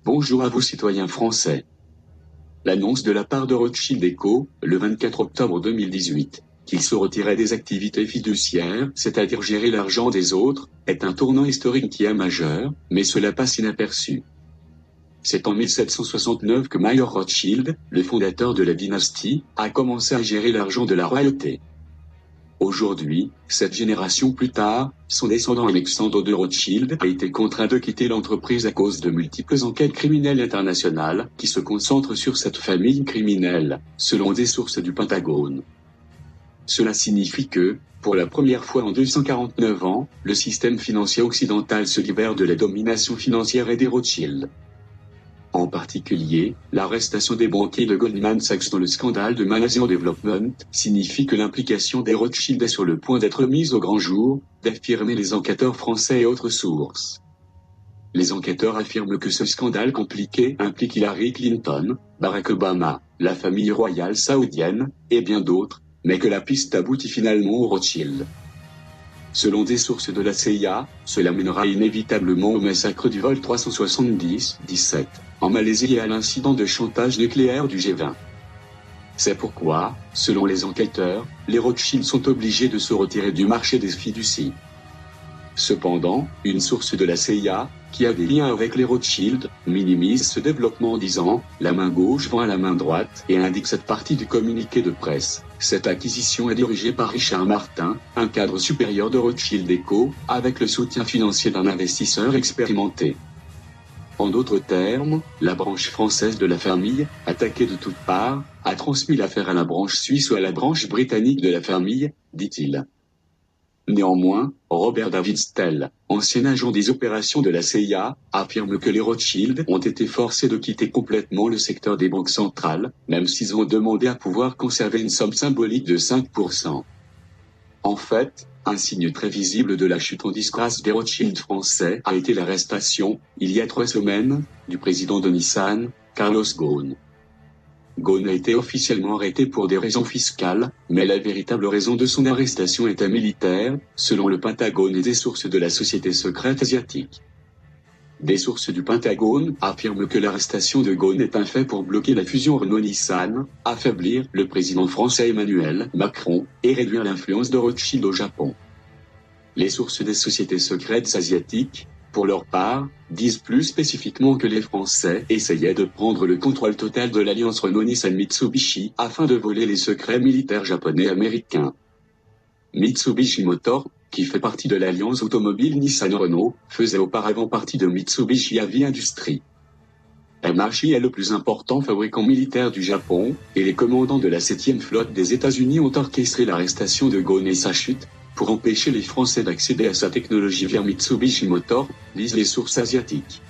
Bonjour à vous citoyens français. L'annonce de la part de Rothschild & Co, le 24 octobre 2018, qu'il se retirait des activités fiduciaires, c'est-à-dire gérer l'argent des autres, est un tournant historique qui est majeur, mais cela passe inaperçu. C'est en 1769 que Mayer Rothschild, le fondateur de la dynastie, a commencé à gérer l'argent de la royauté. Aujourd'hui, 7 générations plus tard, son descendant Alexandre de Rothschild a été contraint de quitter l'entreprise à cause de multiples enquêtes criminelles internationales qui se concentrent sur cette famille criminelle, selon des sources du Pentagone. Cela signifie que, pour la première fois en 249 ans, le système financier occidental se libère de la domination financière et des Rothschild. En particulier, l'arrestation des banquiers de Goldman Sachs dans le scandale de Malaysian Development signifie que l'implication des Rothschild est sur le point d'être mise au grand jour, d'affirmer les enquêteurs français et autres sources. Les enquêteurs affirment que ce scandale compliqué implique Hillary Clinton, Barack Obama, la famille royale saoudienne, et bien d'autres, mais que la piste aboutit finalement aux Rothschild. Selon des sources de la CIA, cela mènera inévitablement au massacre du vol 370-17, en Malaisie et à l'incident de chantage nucléaire du G20. C'est pourquoi, selon les enquêteurs, les Rothschild sont obligés de se retirer du marché des fiducies. Cependant, une source de la CIA, qui a des liens avec les Rothschild, minimise ce développement en disant « la main gauche vend à la main droite » et indique cette partie du communiqué de presse. Cette acquisition est dirigée par Richard Martin, un cadre supérieur de Rothschild & Co, avec le soutien financier d'un investisseur expérimenté. En d'autres termes, la branche française de la famille, attaquée de toutes parts, a transmis l'affaire à la branche suisse ou à la branche britannique de la famille, dit-il. Néanmoins, Robert David Stell, ancien agent des opérations de la CIA, affirme que les Rothschild ont été forcés de quitter complètement le secteur des banques centrales, même s'ils ont demandé à pouvoir conserver une somme symbolique de 5%. En fait, un signe très visible de la chute en disgrâce des Rothschild français a été l'arrestation, il y a 3 semaines, du président de Nissan, Carlos Ghosn. Ghosn a été officiellement arrêté pour des raisons fiscales, mais la véritable raison de son arrestation était militaire, selon le Pentagone et des sources de la société secrète asiatique. Des sources du Pentagone affirment que l'arrestation de Ghosn est un fait pour bloquer la fusion Renault-Nissan, affaiblir le président français Emmanuel Macron, et réduire l'influence de Rothschild au Japon. Les sources des sociétés secrètes asiatiques, pour leur part, disent plus spécifiquement que les Français essayaient de prendre le contrôle total de l'alliance Renault-Nissan-Mitsubishi afin de voler les secrets militaires japonais et américains. Mitsubishi Motors, qui fait partie de l'alliance automobile Nissan-Renault, faisait auparavant partie de Mitsubishi Heavy Industries. MHI est le plus important fabricant militaire du Japon, et les commandants de la 7e flotte des États-Unis ont orchestré l'arrestation de Ghosn et sa chute, pour empêcher les Français d'accéder à sa technologie via Mitsubishi Motors, disent les sources asiatiques.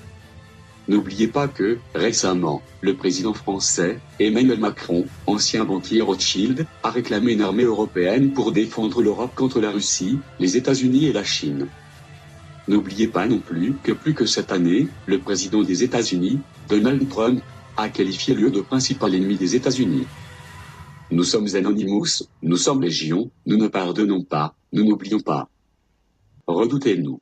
N'oubliez pas que, récemment, le président français, Emmanuel Macron, ancien banquier Rothschild, a réclamé une armée européenne pour défendre l'Europe contre la Russie, les États-Unis et la Chine. N'oubliez pas non plus que cette année, le président des États-Unis, Donald Trump, a qualifié l'UE de principal ennemi des États-Unis. Nous sommes Anonymous, nous sommes Légion, nous ne pardonnons pas, nous n'oublions pas. Redoutez-nous.